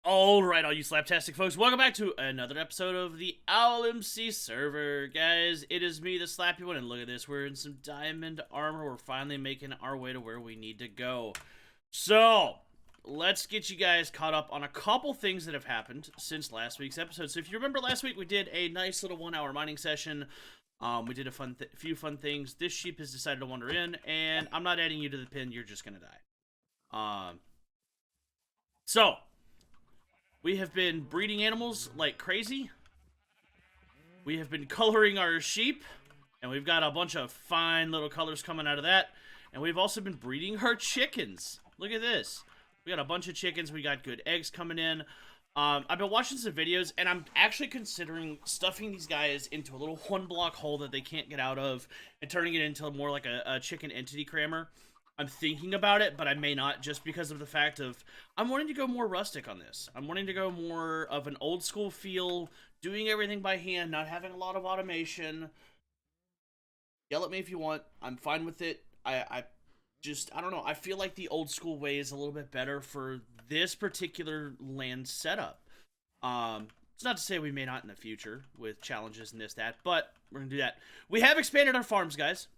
Alright, all you slaptastic folks, welcome back to another episode of the MC server. Guys, it is me, the Slappy One, and look at this, we're in some diamond armor. We're finally making our way to where we need to go. So, let's get you guys caught up on a couple things that have happened since last week's episode. So if you remember last week, we did a nice little 1 hour mining session. We did a few fun things. This sheep has decided to wander in, and I'm not adding you to the pin, you're just gonna die. So, we have been breeding animals like crazy. We have been coloring our sheep, and we've got a bunch of fine little colors coming out of that. And we've also been breeding our chickens. Look at this. We got a bunch of chickens. We got good eggs coming in. I've been watching some videos, and I'm actually considering stuffing these guys into a little 1-block hole that they can't get out of and turning it into more like a chicken entity crammer. I'm thinking about it, but I may not, just because of the fact of I'm wanting to go more rustic on this. I'm wanting to go more of an old school feel, doing everything by hand, not having a lot of automation. Yell at me if you want. I'm fine with it. I don't know. I feel like the old school way is a little bit better for this particular land setup. It's not to say we may not in the future with challenges and this, that, but we're going to do that. We have expanded our farms, guys.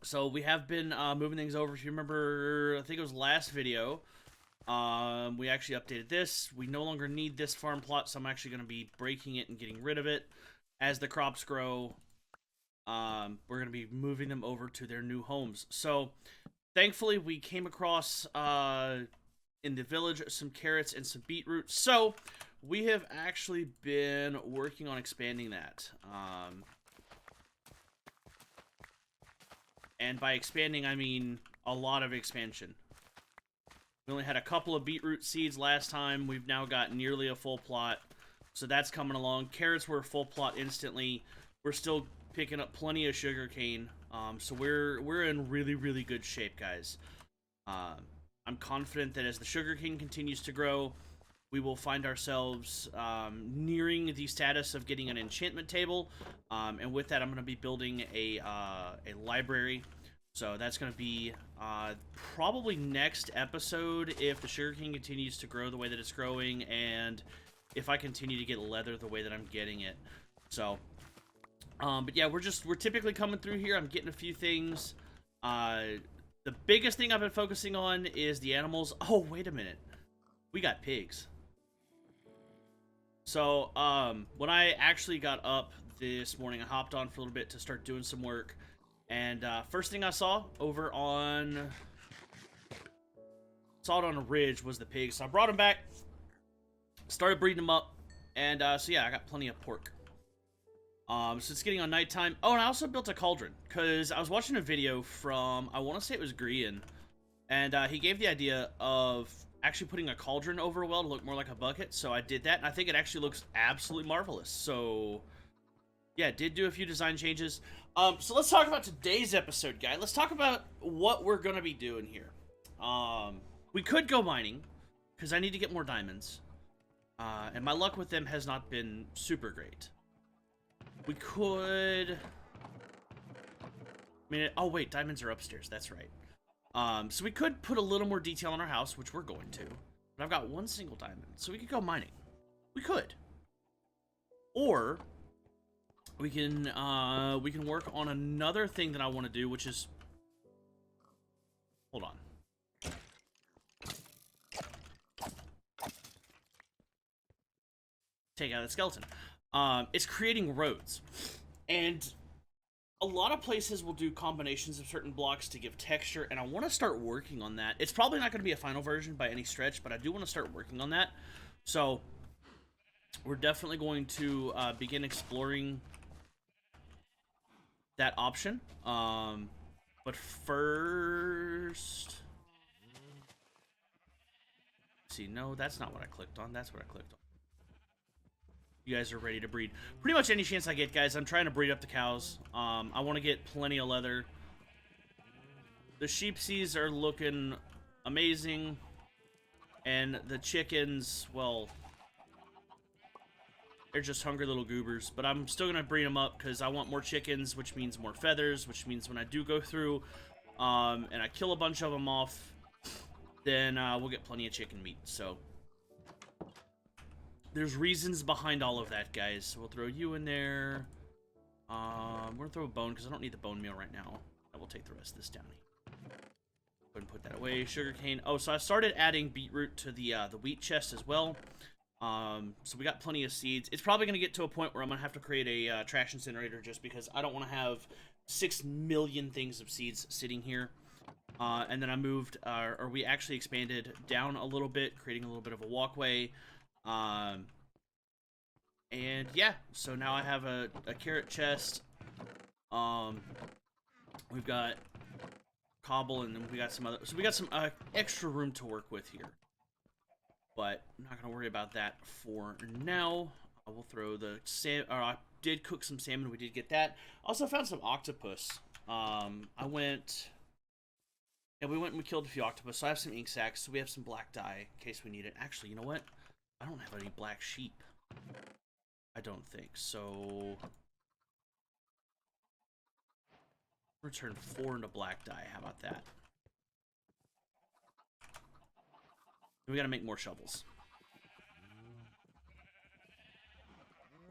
So we have been moving things over. If you remember, I think it was last video, we actually updated this. We no longer need this farm plot, so I'm actually going to be breaking it and getting rid of it. As the crops grow, we're going to be moving them over to their new homes. So thankfully, we came across in the village some carrots and some beetroot. So we have actually been working on expanding that. And by expanding, I mean a lot of expansion. We only had a couple of beetroot seeds last time. We've now got nearly a full plot. So that's coming along. Carrots were a full plot instantly. We're still picking up plenty of sugarcane. So we're in really, really good shape, guys. I'm confident that as the sugarcane continues to grow, we will find ourselves nearing the status of getting an enchantment table, and with that, I'm going to be building a library. So that's going to be probably next episode if the sugarcane continues to grow the way that it's growing, and if I continue to get leather the way that I'm getting it. So, but yeah, we're typically coming through here. I'm getting a few things. The biggest thing I've been focusing on is the animals. Oh, wait a minute. We got pigs. So, when I actually got up this morning, I hopped on for a little bit to start doing some work. And, first thing I saw over on... Saw it on a ridge was the pigs. So I brought them back. Started breeding them up. And, so yeah, I got plenty of pork. So it's getting on nighttime. Oh, and I also built a cauldron. Because I was watching a video from, I want to say it was Grian. And, he gave the idea of actually putting a cauldron over a well to look more like a bucket, so I did that, and I think it actually looks absolutely marvelous. So, yeah, did do a few design changes. So let's talk about today's episode, guys. Let's talk about what we're going to be doing here. We could go mining, because I need to get more diamonds, and my luck with them has not been super great. We could... I mean, oh wait, diamonds are upstairs, that's right. So we could put a little more detail on our house, which we're going to. But I've got one single diamond, so we could go mining. We could. Or we can work on another thing that I want to do, which is... Hold on. Take out the skeleton. It's creating roads. And a lot of places will do combinations of certain blocks to give texture, and I want to start working on that. It's probably not going to be a final version by any stretch, but I do want to start working on that. So, we're definitely going to begin exploring that option. But first... See, no, that's not what I clicked on. That's what I clicked on. You guys are ready to breed. Pretty much any chance I get, guys. I'm trying to breed up the cows. I want to get plenty of leather. The sheepsies are looking amazing. And the chickens, well, they're just hungry little goobers. But I'm still going to breed them up because I want more chickens, which means more feathers, which means when I do go through and I kill a bunch of them off, then we'll get plenty of chicken meat. So There's reasons behind all of that, guys. So we'll throw you in there. We're gonna throw a bone because I don't need the bone meal right now. I will take the rest of this down here. Go ahead and put that away. Sugarcane. Oh, so I started adding beetroot to the wheat chest as well. So we got plenty of seeds. It's probably gonna get to a point where I'm gonna have to create a traction incinerator just because I don't want to have 6 million things of seeds sitting here. And then I moved, or we actually expanded down a little bit, creating a little bit of a walkway. And yeah, so now I have a carrot chest. We've got cobble, and then we got some other. So we got some extra room to work with here. But I'm not gonna worry about that for now. We'll throw the salmon. I did cook some salmon. We did get that. Also found some octopus. Yeah, we went and we killed a few octopus. So I have some ink sacs. So we have some black dye in case we need it. Actually, you know what? I don't have any black sheep. I don't think so. Return 4 into black dye. How about that? We gotta make more shovels.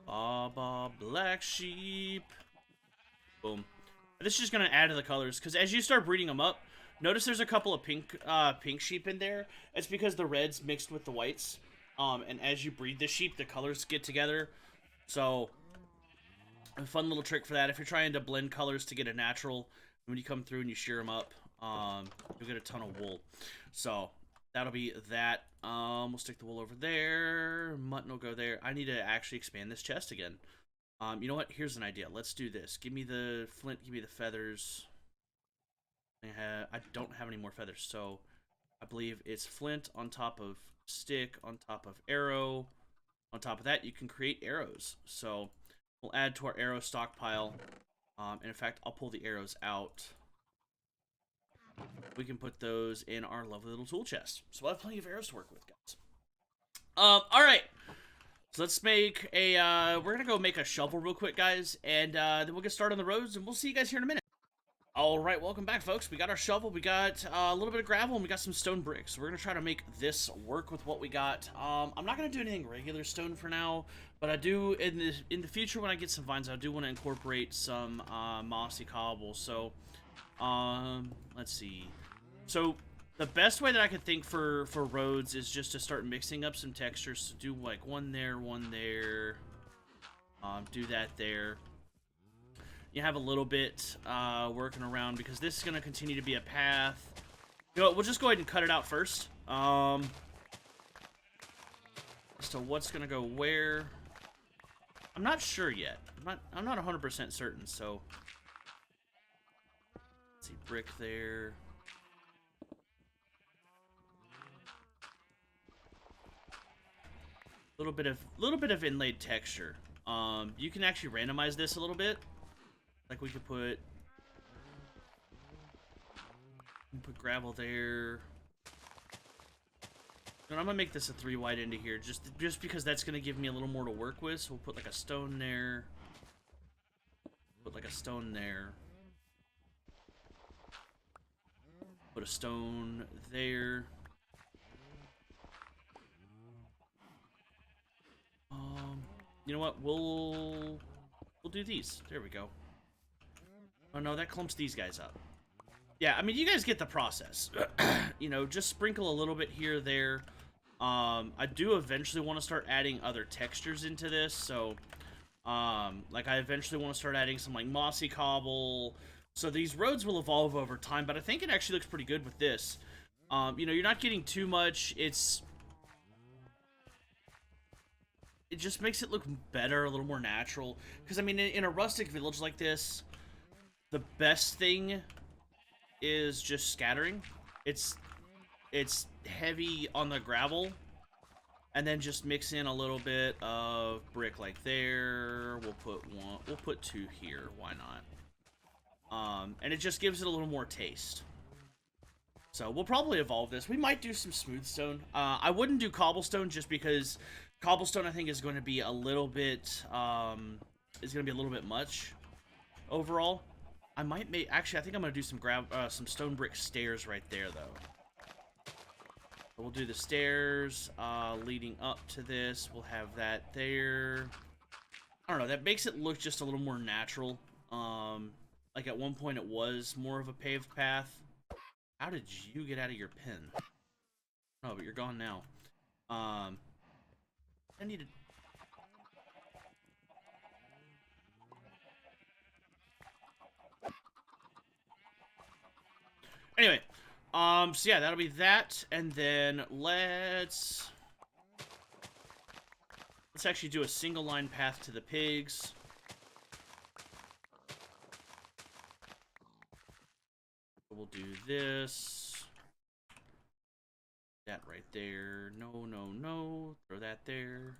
Baba black sheep. Boom. This is just gonna add to the colors because as you start breeding them up, notice there's a couple of pink sheep in there. It's because the reds mixed with the whites. And as you breed the sheep, the colors get together. So, a fun little trick for that. If you're trying to blend colors to get a natural, when you come through and you shear them up, you'll get a ton of wool. So, that'll be that. We'll stick the wool over there. Mutton will go there. I need to actually expand this chest again. You know what? Here's an idea. Let's do this. Give me the flint. Give me the feathers. I don't have any more feathers, so I believe it's flint on top of stick, on top of arrow. On top of that, you can create arrows. So we'll add to our arrow stockpile. And in fact, I'll pull the arrows out. We can put those in our lovely little tool chest. So we'll have plenty of arrows to work with, guys. Alright. So let's make a, we're gonna go make a shovel real quick, guys. And then we'll get started on the roads, and we'll see you guys here in a minute. Alright, welcome back, folks. We got our shovel, we got a little bit of gravel, and we got some stone bricks. We're gonna try to make this work with what we got. I'm not gonna do anything regular stone for now, but I do, in the future when I get some vines, I do want to incorporate some mossy cobble. So, let's see. So, the best way that I could think for roads is just to start mixing up some textures. So do like one there, do that there. You have a little bit working around because this is going to continue to be a path. You know what, we'll just go ahead and cut it out first. So what's going to go where? I'm not sure yet. I'm not 100% certain, so let's see, brick there. Little bit of inlaid texture. You can actually randomize this a little bit. Like we could put gravel there. And I'm gonna make this a 3 wide into here, just because that's gonna give me a little more to work with. So we'll put like a stone there. Put like a stone there. Put a stone there. You know what? We'll do these. There we go. Oh no, that clumps these guys up. Yeah, I mean, you guys get the process. You know, just sprinkle a little bit here, there. I do eventually want to start adding other textures into this, so, like, I eventually want to start adding some, like, mossy cobble. So these roads will evolve over time, but I think it actually looks pretty good with this. You know, you're not getting too much. It just makes it look better, a little more natural. Because, I mean, in a rustic village like this, the best thing is just scattering. It's heavy on the gravel, and then just mix in a little bit of brick like there. We'll put 2 here. Why not? And it just gives it a little more taste. So we'll probably evolve this. We might do some smooth stone. I wouldn't do cobblestone just because cobblestone I think is going to be a little bit much overall. I might make, actually, I think I'm going to do some stone brick stairs right there, though. We'll do the stairs leading up to this. We'll have that there. I don't know, that makes it look just a little more natural. Like at one point it was more of a paved path. How did you get out of your pen? Oh, but you're gone now. I need to... Anyway, so yeah, that'll be that, and then let's actually do a single line path to the pigs. We'll do this. That right there. No, no, no. Throw that there.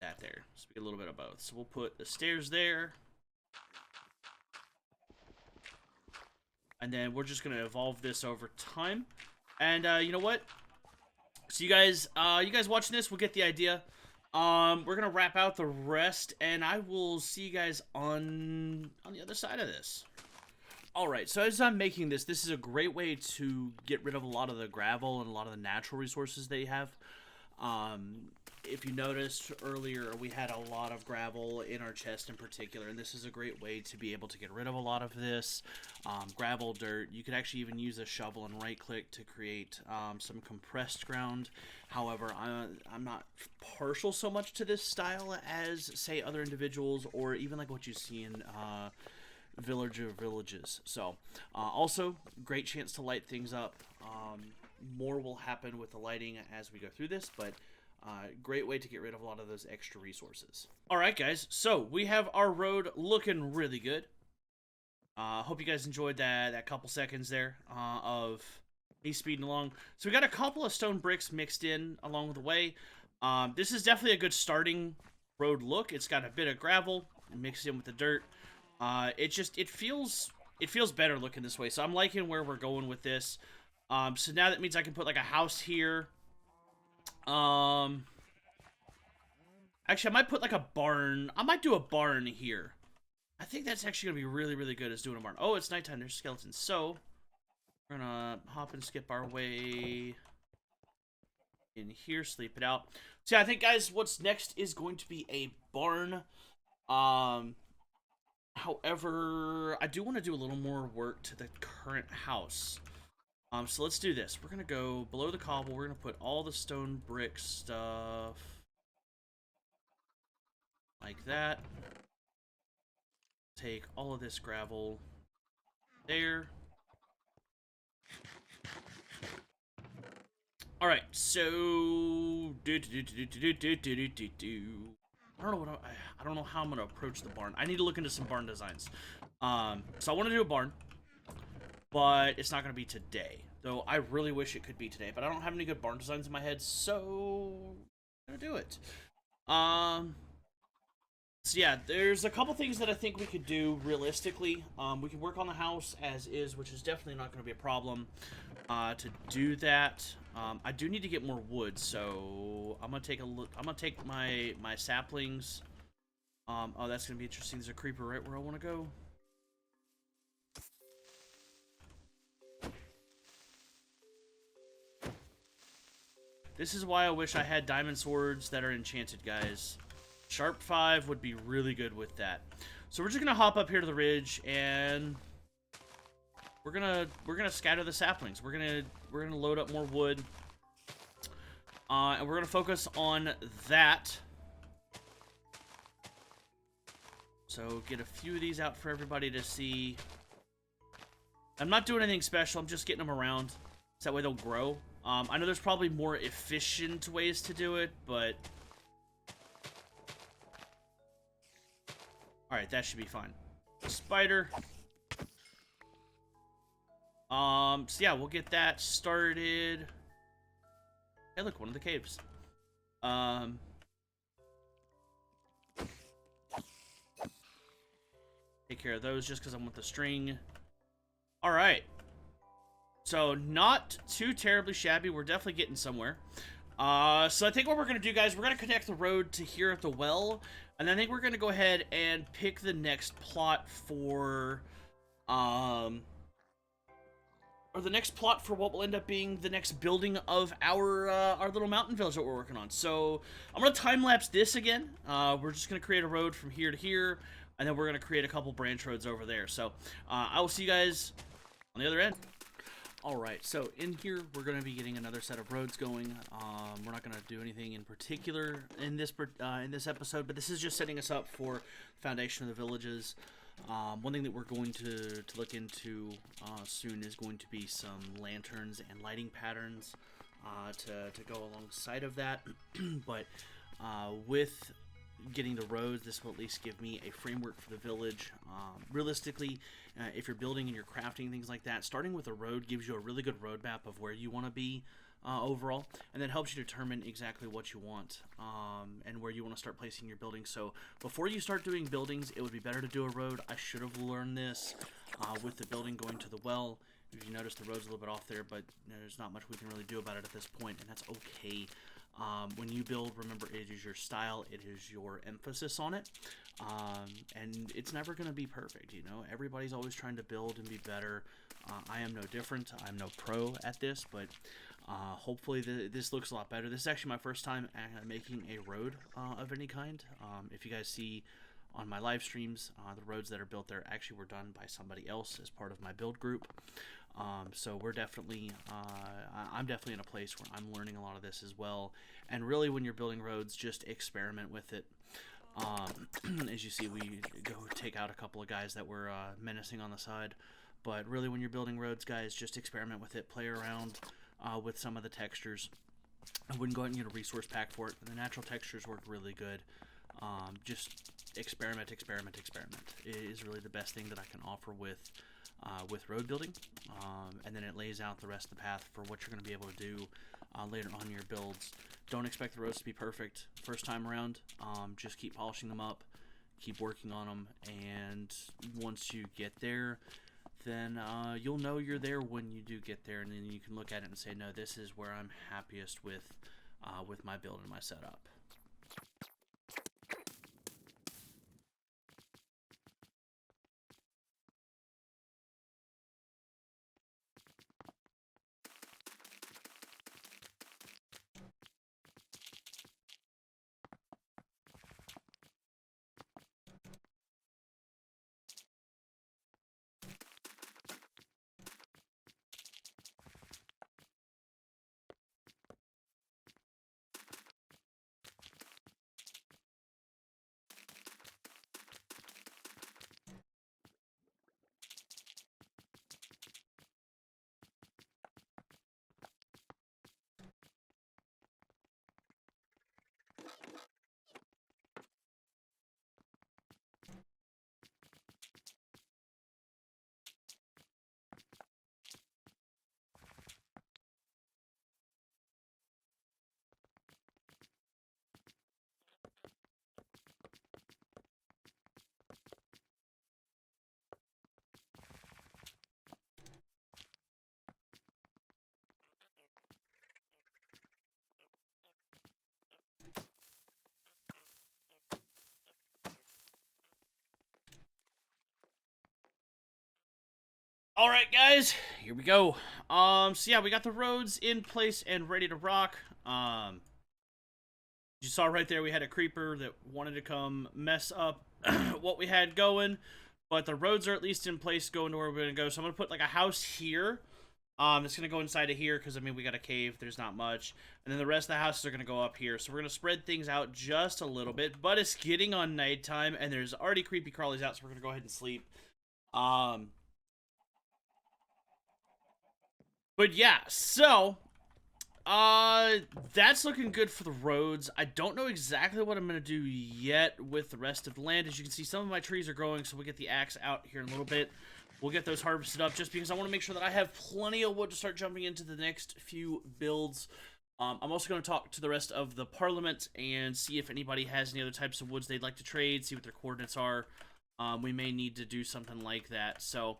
That there. So we get a little bit of both. So we'll put the stairs there. And then we're just going to evolve this over time. And you know what? So you guys watching this will get the idea. We're going to wrap out the rest, and I will see you guys on the other side of this. Alright, so as I'm making this is a great way to get rid of a lot of the gravel and a lot of the natural resources that you have. If you noticed earlier, we had a lot of gravel in our chest in particular, and this is a great way to be able to get rid of a lot of this. Gravel, dirt, you could actually even use a shovel and right-click to create some compressed ground. However, I'm not partial so much to this style as, say, other individuals, or even like what you see in villages. So also great chance to light things up. More will happen with the lighting as we go through this, but great way to get rid of a lot of those extra resources. Alright guys, so we have our road looking really good. Hope you guys enjoyed that couple seconds there of me speeding along. So we got a couple of stone bricks mixed in along the way. This is definitely a good starting road look. It's got a bit of gravel mixed in with the dirt. It feels better looking this way. So I'm liking where we're going with this. So now that means I can put like a house here. Actually, I might put like a barn. I might do a barn here. I think that's actually gonna be really, really good as doing a barn. Oh, it's nighttime. There's skeletons. So we're gonna hop and skip our way in here, sleep it out. So yeah, I think guys, what's next is going to be a barn. However, I do want to do a little more work to the current house. So let's do this. We're going to go below the cobble. We're going to put all the stone brick stuff like that. Take all of this gravel there. Alright, so... I don't know how I'm going to approach the barn. I need to look into some barn designs. So I want to do a barn, but it's not going to be today. Though I really wish it could be today, but I don't have any good barn designs in my head, so I'm going to do it. So yeah, there's a couple things that I think we could do realistically. We can work on the house as is, which is definitely not going to be a problem to do that. I do need to get more wood, so I'm gonna take a look. I'm gonna take my saplings. Oh, that's gonna be interesting. There's a creeper right where I want to go. This is why I wish I had diamond swords that are enchanted, guys. Sharp 5 would be really good with that. So we're just gonna hop up here to the ridge, and we're gonna scatter the saplings. We're gonna load up more wood, and we're gonna focus on that. So get a few of these out for everybody to see. I'm not doing anything special. I'm just getting them around, so that way they'll grow. I know there's probably more efficient ways to do it, but alright, that should be fine. Spider. So yeah, we'll get that started. Hey, look, one of the caves. Take care of those just because I want the string. Alright. So, not too terribly shabby. We're definitely getting somewhere. So I think what we're going to do, guys, we're going to connect the road to here at the well. And then I think we're going to go ahead and pick the next plot for, or the next plot for what will end up being the next building of our little mountain village that we're working on. So I'm gonna time lapse this again. We're just gonna create a road from here to here, and then we're gonna create a couple branch roads over there. So I will see you guys on the other end. Alright, so in here we're going to be getting another set of roads going. We're not going to do anything in particular in this episode, but this is just setting us up for the foundation of the villages. One thing that we're going to look into soon is going to be some lanterns and lighting patterns to go alongside of that. But with getting the roads, this will at least give me a framework for the village. Realistically, if you're building and you're crafting things like that, starting with a road gives you a really good roadmap of where you want to be overall, and then helps you determine exactly what you want and where you want to start placing your buildings. So before you start doing buildings, it would be better to do a road. I should have learned this with the building going to the well. If you notice, the road's a little bit off there, but there's not much we can really do about it at this point, and that's okay. When you build, remember, it is your style, it is your emphasis on it, and it's never going to be perfect, you know. Everybody's always trying to build and be better. I am no different. I'm no pro at this, but hopefully this looks a lot better. This is actually my first time making a road of any kind. If you guys see on my live streams, the roads that are built there actually were done by somebody else as part of my build group. So we're definitely, I'm definitely in a place where I'm learning a lot of this as well. And really, when you're building roads, just experiment with it. As you see, we go take out a couple of guys that were menacing on the side. But really, when you're building roads, guys, just experiment with it. Play around with some of the textures. I wouldn't go out and get a resource pack for it. The natural textures work really good. Just experiment. It is really the best thing that I can offer with road building, and then it lays out the rest of the path for what you're going to be able to do later on in your builds. Don't expect the roads to be perfect first time around. Just keep polishing them up, keep working on them, and once you get there, then you'll know you're there when you do get there, and then you can look at it and say, no, this is where I'm happiest with my build and my setup. Alright, guys, here we go. So yeah, we got the roads in place and ready to rock. You saw right there we had a creeper that wanted to come mess up what we had going, but the roads are at least in place going to where we're going to go. So I'm going to put like a house here. It's going to go inside of here because, I mean, we got a cave. There's not much. And then the rest of the houses are going to go up here. So we're going to spread things out just a little bit, but it's getting on nighttime and there's already creepy crawlies out, so we're going to go ahead and sleep. But yeah, so that's looking good for the roads. I don't know exactly what I'm going to do yet with the rest of the land. As you can see, some of my trees are growing, so we'll get the axe out here in a little bit. We'll get those harvested up just because I want to make sure that I have plenty of wood to start jumping into the next few builds. I'm also going to talk to the rest of the parliament and see if anybody has any other types of woods they'd like to trade, see what their coordinates are. We may need to do something like that. So,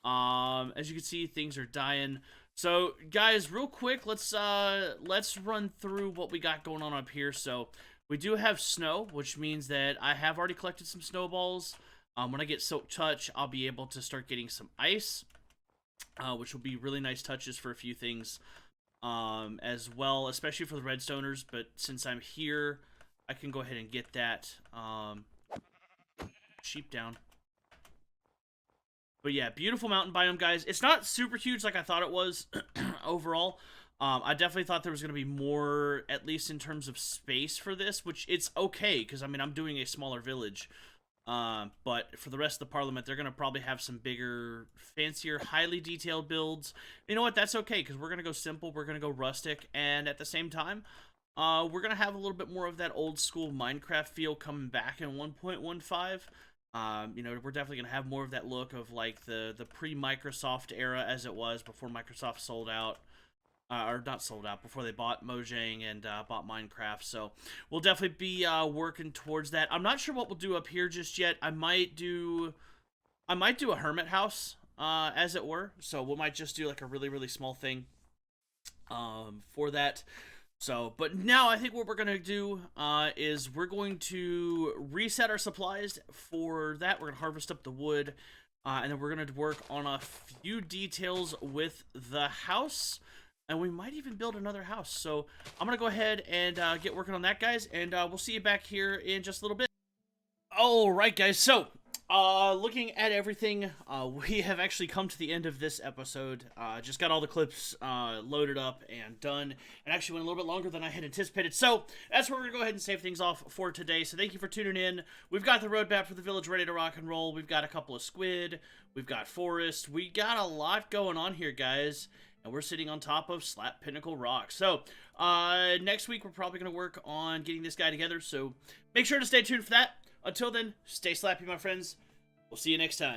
as you can see, things are dying. So, guys, real quick, let's run through what we got going on up here. So, we do have snow, which means that I have already collected some snowballs. When I get Silk Touch, I'll be able to start getting some ice. which will be really nice touches for a few things as well, especially for the redstoners. But since I'm here, I can go ahead and get that sheep down. But yeah, beautiful mountain biome, guys. It's not super huge like I thought it was overall. I definitely thought there was going to be more, at least in terms of space for this, which it's okay, because, I mean, I'm doing a smaller village. But for the rest of the Parliament, they're going to probably have some bigger, fancier, highly detailed builds. You know what? That's okay, because we're going to go simple, we're going to go rustic, and at the same time, we're going to have a little bit more of that old school Minecraft feel coming back in 1.15. You know, we're definitely going to have more of that look of, like, the pre-Microsoft era as it was before Microsoft sold out. Or not sold out, before they bought Mojang and bought Minecraft. So we'll definitely be working towards that. I'm not sure what we'll do up here just yet. I might do a hermit house, as it were. So we might just do like a really, really small thing for that. So, but now I think what we're going to do is we're going to reset our supplies for that. We're going to harvest up the wood, and then we're going to work on a few details with the house. And we might even build another house. So I'm going to go ahead and get working on that, guys. And we'll see you back here in just a little bit. All right, guys. So looking at everything, we have actually come to the end of this episode. Just got all the clips loaded up and done. And actually went a little bit longer than I had anticipated. So that's where we're going to go ahead and save things off for today. So thank you for tuning in. We've got the roadmap for the village ready to rock and roll. We've got a couple of squid. We've got forest. We got a lot going on here, guys. And we're sitting on top of Slap Pinnacle Rock. So, next week we're probably going to work on getting this guy together. So, make sure to stay tuned for that. Until then, stay slappy, my friends. We'll see you next time.